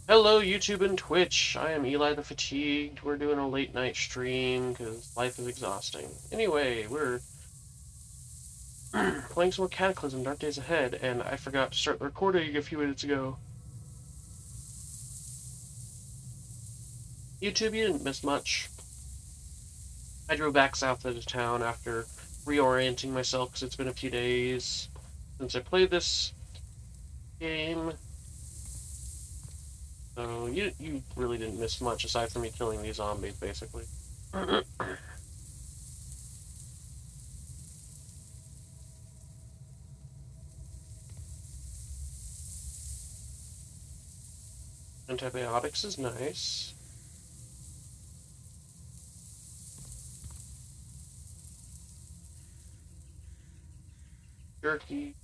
Hello, YouTube and Twitch. I am Eli the Fatigued. We're doing a late night stream because life is exhausting. Anyway, we're playing some more Cataclysm, Dark Days Ahead, and I forgot to start the recording a few minutes ago. YouTube, you didn't miss much. I drove back south of town after reorienting myself because it's been a few days since I played this game. So you really didn't miss much aside from me killing these zombies, basically. Antibiotics is nice. Jerky.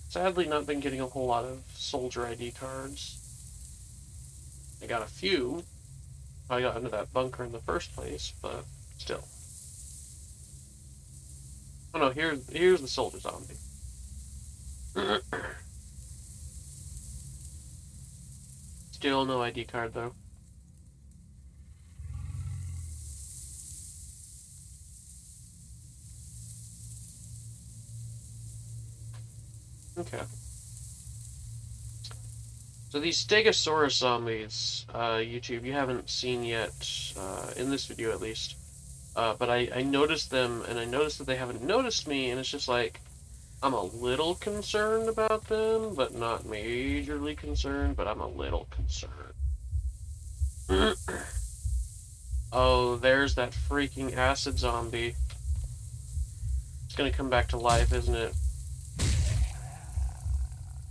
Sadly, not been getting a whole lot of soldier ID cards. I got a few. I got into that bunker in the first place, but still. Oh no, here's the soldier zombie. Still no ID card though. Okay. So these Stegosaurus zombies, YouTube, you haven't seen yet, in this video at least. But I noticed them, and I noticed that they haven't noticed me, and it's just like, I'm a little concerned about them, but not majorly concerned, but I'm a little concerned. Oh, there's that freaking acid zombie. It's gonna come back to life, isn't it?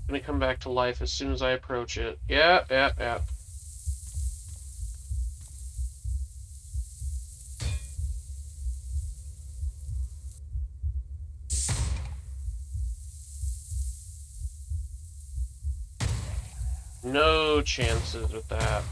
It's gonna come back to life as soon as I approach it. Yeah. No chances with that.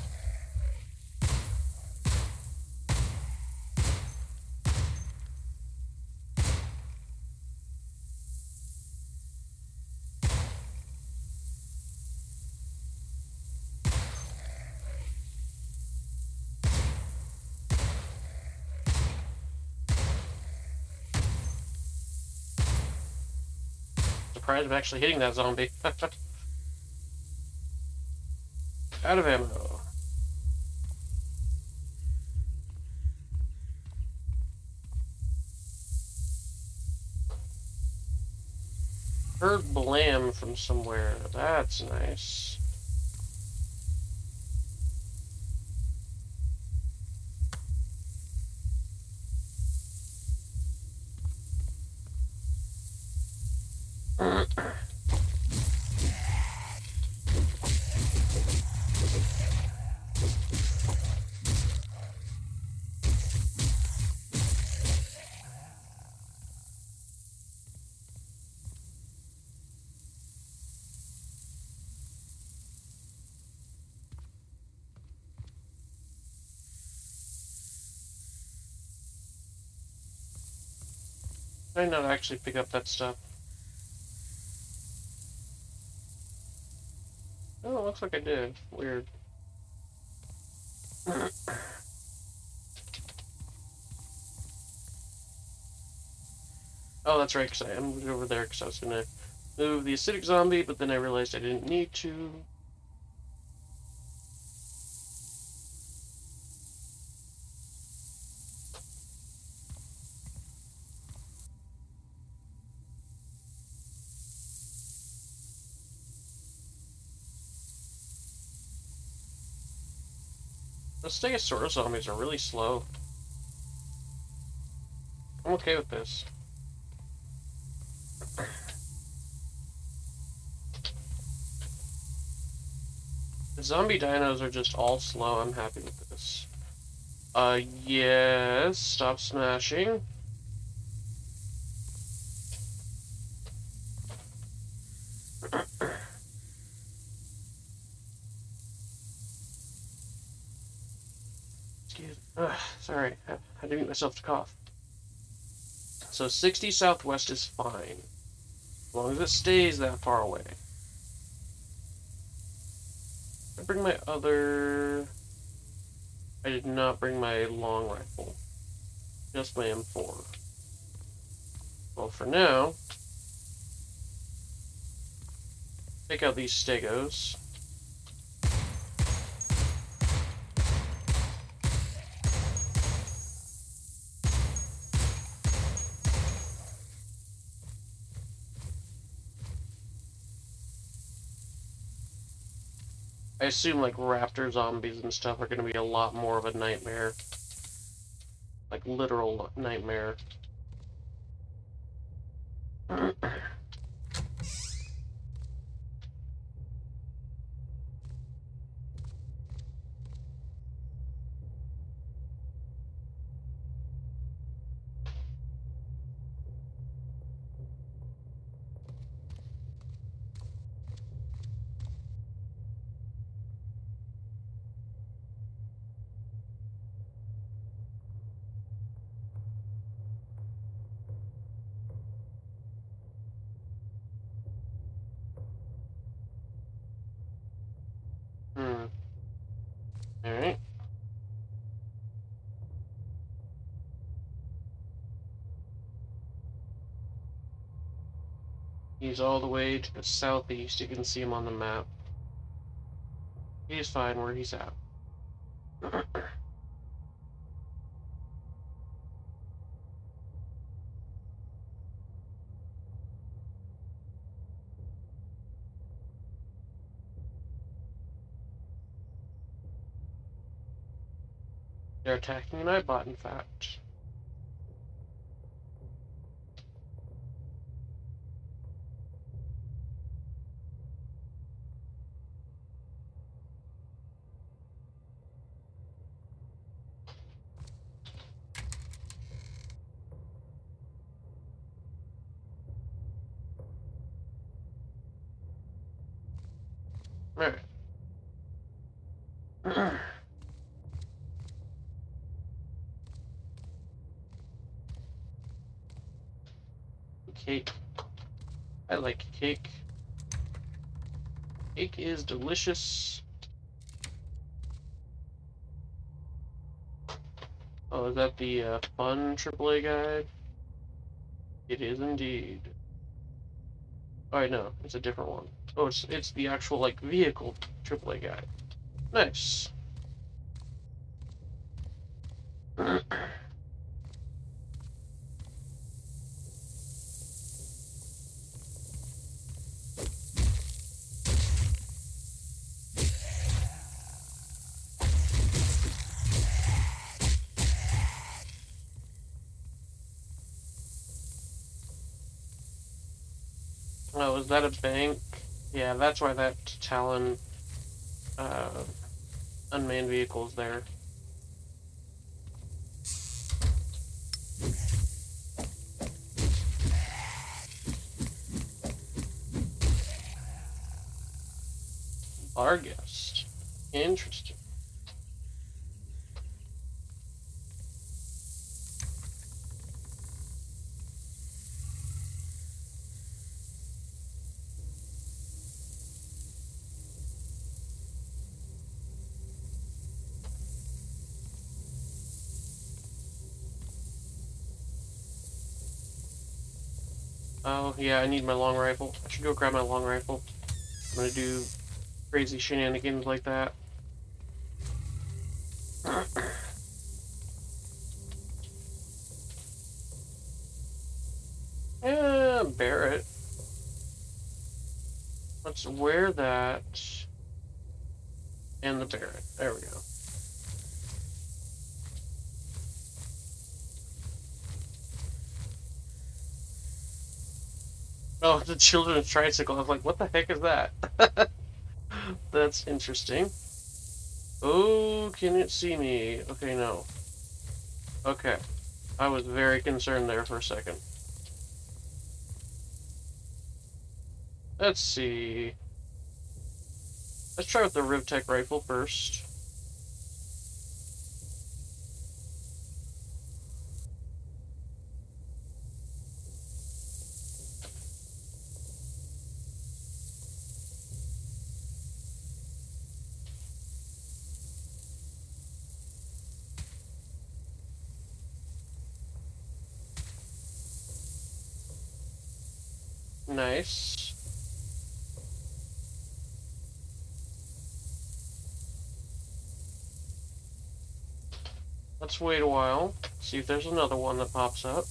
Surprised I'm actually hitting that zombie. Out of ammo. Heard blam from somewhere. That's nice. I not actually pick up that stuff. Oh, it looks like I did. Weird. Oh, that's right, because I moved over there because I was going to move the acidic zombie, but then I realized I didn't need to. The Stegosaurus zombies are really slow. I'm okay with this. The zombie dinos are just all slow. I'm happy with this. Yes. Stop smashing. Excuse me. Sorry. I had to mute myself to cough. So 60 southwest is fine. As long as it stays that far away. I bring my other... I did not bring my long rifle. Just my M4. Well, for now... take out these stegos. I assume like raptor zombies and stuff are going to be a lot more of a nightmare. Like literal nightmare. Alright. He's all the way to the southeast. You can see him on the map. He's fine where he's at. They're attacking an eyebot, in fact. Alright. Cake. I like cake. Cake is delicious. Oh, is that the fun AAA guide? It is indeed. Oh, no, it's a different one. Oh, it's the actual like vehicle AAA guide. Nice. Oh, is that a bank? Yeah, that's why that Talon unmanned vehicle's there. Our guest. Interesting. Oh, yeah, I need my long rifle. I should go grab my long rifle. I'm gonna do crazy shenanigans like that. Yeah, Barrett. Let's wear that. And the Barrett. There we go. Oh, the children's tricycle. I was like, what the heck is that? That's interesting. Oh, can it see me? Okay, no. Okay. I was very concerned there for a second. Let's see. Let's try with the Rivtech rifle first. Nice. Let's wait a while. See if there's another one that pops up.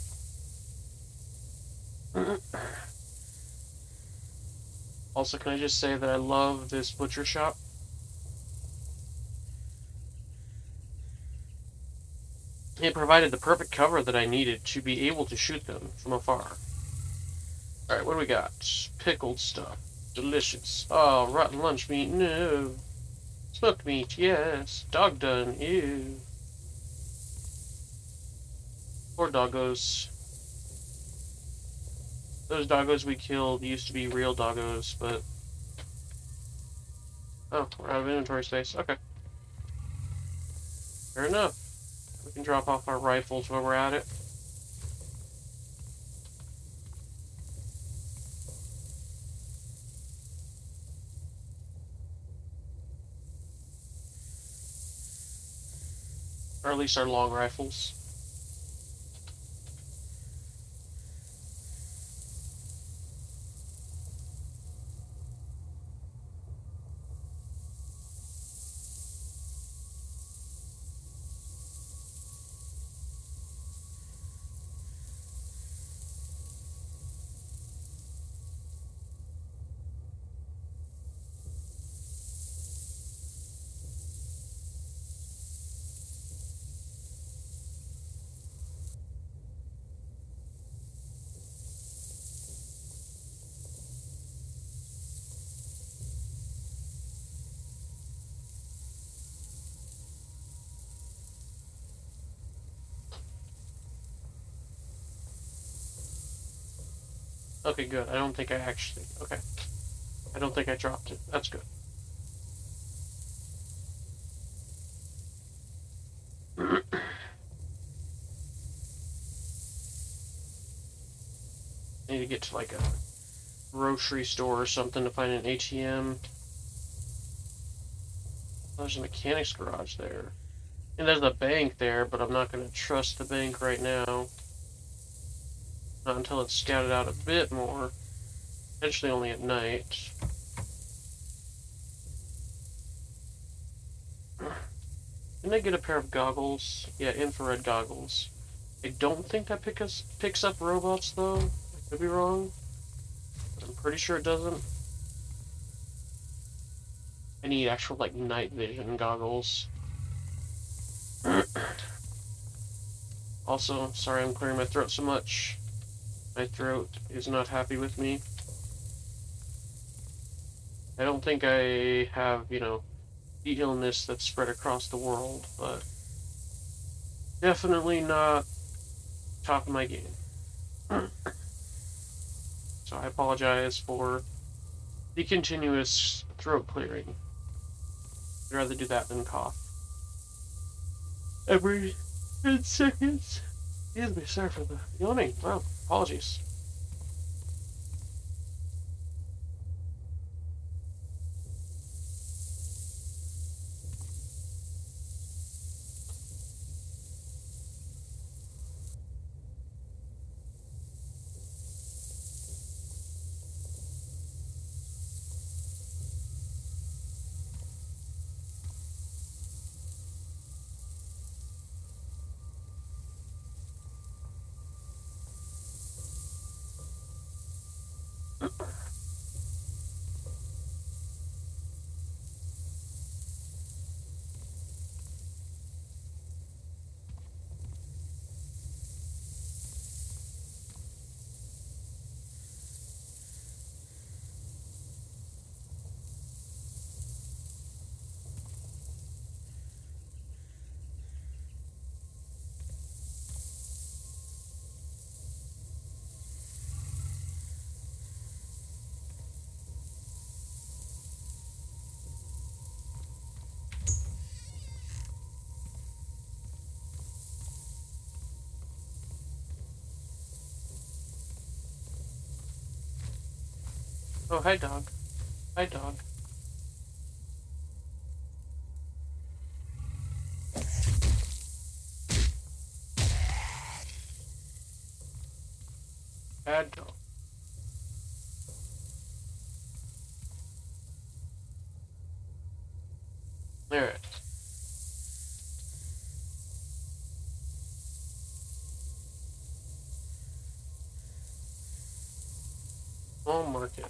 Also, can I just say that I love this butcher shop? It provided the perfect cover that I needed to be able to shoot them from afar. Alright, what do we got? Pickled stuff. Delicious. Oh, rotten lunch meat, no. Smoked meat, yes. Dog done, ew. Poor doggos. Those doggos we killed used to be real doggos, but... Oh, we're out of inventory space. Okay. Fair enough. We can drop off our rifles while we're at it. Or at least our long rifles. Okay, good. I don't think I actually... Okay. I don't think I dropped it. That's good. I need to get to, like, a grocery store or something to find an ATM. There's a mechanic's garage there. And there's a bank there, but I'm not going to trust the bank right now. Not until it's scouted out a bit more. Potentially only at night. Didn't I get a pair of goggles? Yeah, infrared goggles. I don't think that picks up robots, though. I could be wrong. I'm pretty sure it doesn't. I need actual, like, night vision goggles. Also, sorry I'm clearing my throat so much. My throat is not happy with me. I don't think I have, you know, the illness that's spread across the world, but definitely not top of my game. So I apologize for the continuous throat clearing. I'd rather do that than cough. Every 10 seconds. Excuse me, sorry for the yawning. Wow, apologies. Oh, hi, dog. Hi, dog. Bad dog. Small market.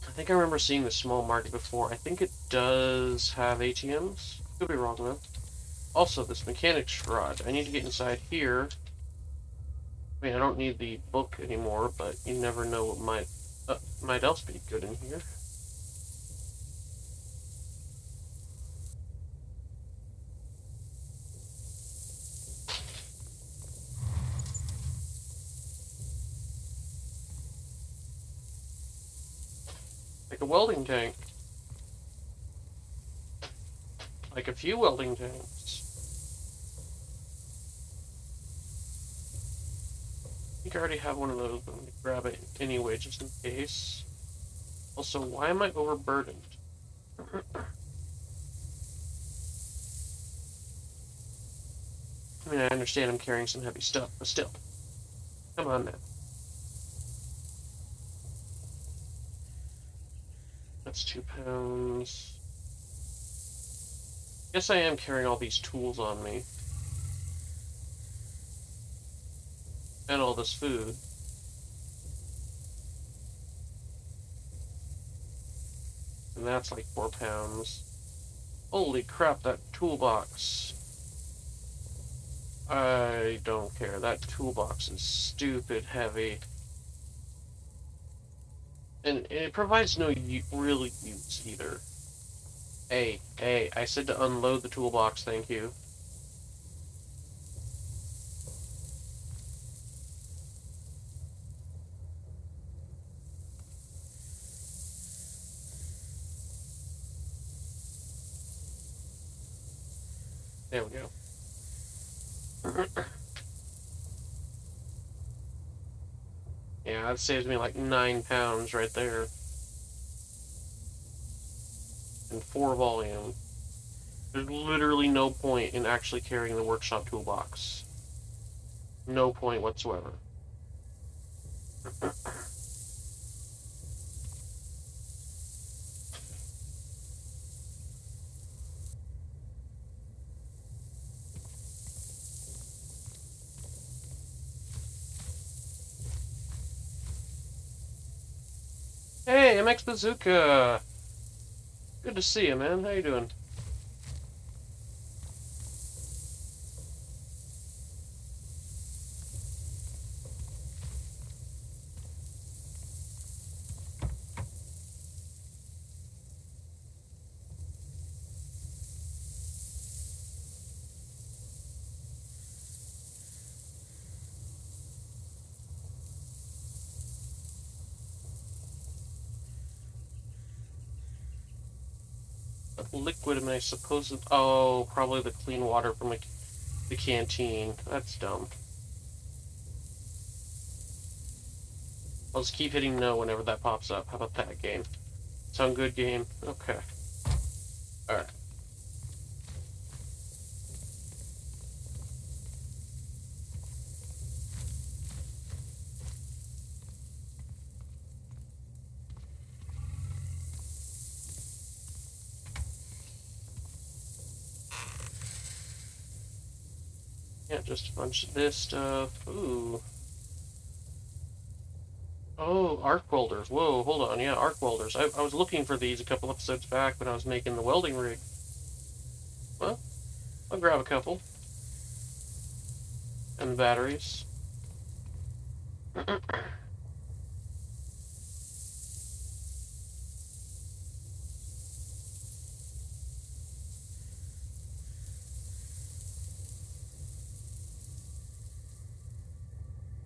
I think I remember seeing the small market before. I think it does have ATMs. Could be wrong though. Also, this mechanic's rod. I need to get inside here. I mean, I don't need the book anymore, but you never know what might else be good in here. Like a welding tank. Like a few welding tanks. I think I already have one of those, but I'm gonna grab it anyway, just in case. Also, why am I overburdened? I mean, I understand I'm carrying some heavy stuff, but still. Come on now. That's 2 pounds. Guess I am carrying all these tools on me. And all this food. And that's like 4 pounds. Holy crap, that toolbox. I don't care. That toolbox is stupid heavy. And it provides no real use either. Hey, I said to unload the toolbox, thank you. There we go. Yeah, that saves me like 9 pounds right there. And 4 volume. There's literally no point in actually carrying the workshop toolbox. No point whatsoever. Hey, MX Bazooka! Good to see you, man. How you doing? What liquid am I supposed to... Oh, probably the clean water from the canteen. That's dumb. I'll just keep hitting no whenever that pops up. How about that, game? Sound good, game? Okay. Alright. Yeah, just a bunch of this stuff. Ooh. Oh, arc welders. Whoa, hold on. Yeah, arc welders. I was looking for these a couple episodes back when I was making the welding rig. Well, I'll grab a couple. And the batteries.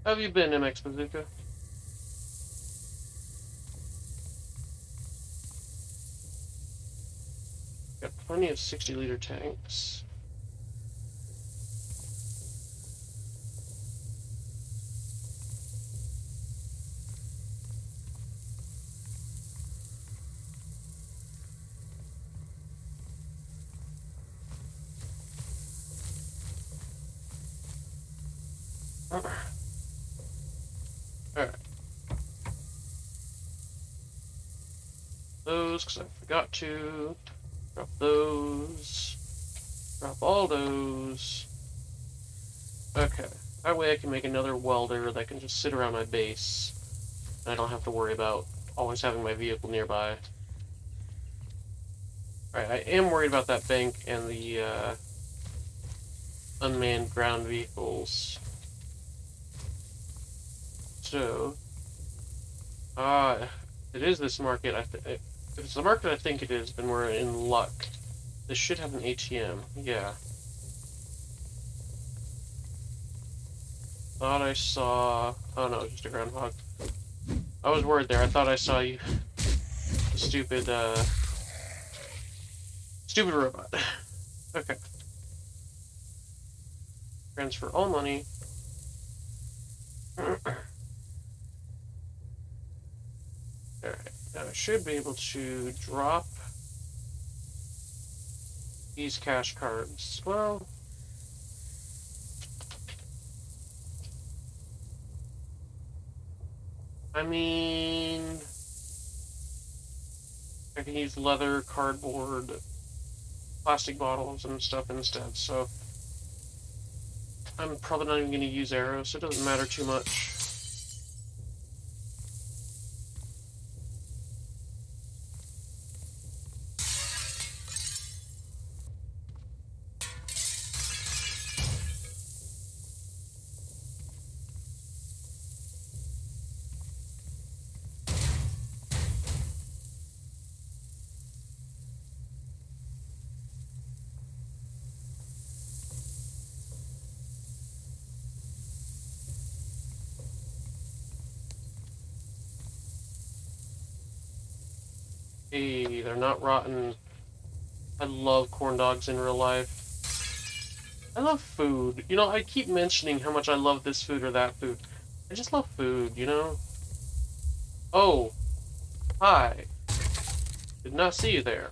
How have you been, MX Bazooka? Got plenty of 60-liter tanks. Alright. Those, because I forgot to. Drop those. Drop all those. Okay. That way I can make another welder that can just sit around my base. And I don't have to worry about always having my vehicle nearby. Alright, I am worried about that bank and the unmanned ground vehicles. So, it is this market. If it's the market I think it is, then we're in luck. This should have an ATM. Yeah. Thought I saw... Oh no, just a groundhog. I was worried there. I thought I saw you. The stupid, stupid robot. Okay. Transfer all money. Alright. Now I should be able to drop these cash cards. Well... I mean... I can use leather, cardboard, plastic bottles and stuff instead, so... I'm probably not even going to use arrows, so it doesn't matter too much. Hey, they're not rotten. I love corn dogs in real life. I love food. You know, I keep mentioning how much I love this food or that food. I just love food, you know? Oh, hi. Did not see you there.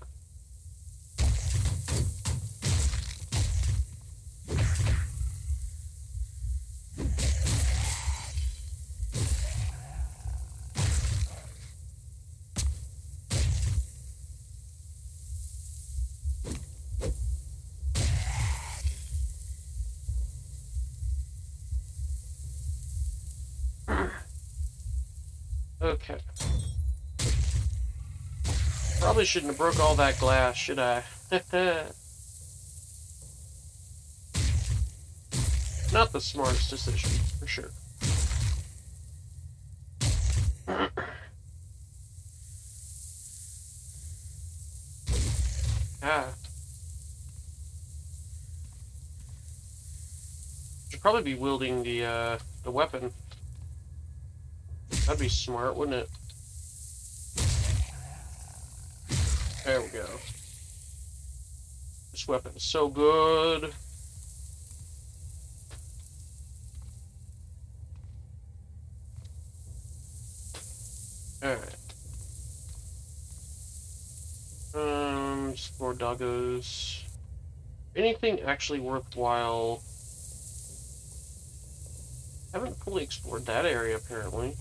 Okay. Probably shouldn't have broke all that glass, should I? Not the smartest decision, for sure. Ah. Should probably be wielding the weapon. That'd be smart, wouldn't it? There we go. This weapon is so good. Alright. Just more doggos. Anything actually worthwhile? Haven't fully explored that area, apparently.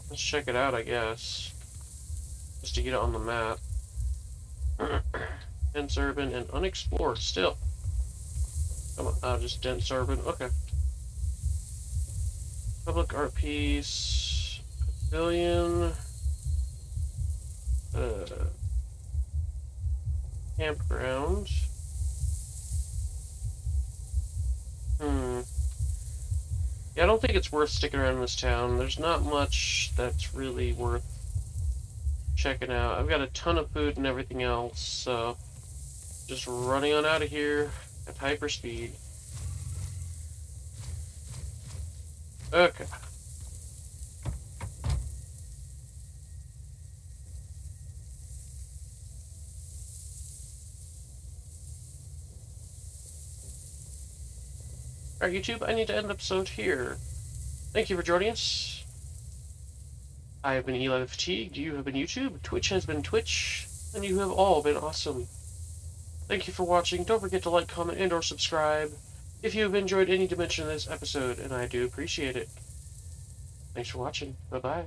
Let's check it out, I guess. Just to get it on the map. Dense urban and unexplored still. Come on, just dense urban. Okay. Public art piece. Pavilion. Campground. Yeah, I don't think it's worth sticking around in this town. There's not much that's really worth checking out. I've got a ton of food and everything else, so just running on out of here at hyper speed. Okay. Alright, YouTube, I need to end the episode here. Thank you for joining us. I have been Eli the Fatigued, you have been YouTube, Twitch has been Twitch, and you have all been awesome. Thank you for watching. Don't forget to like, comment, and or subscribe if you have enjoyed any dimension of this episode, and I do appreciate it. Thanks for watching. Bye-bye.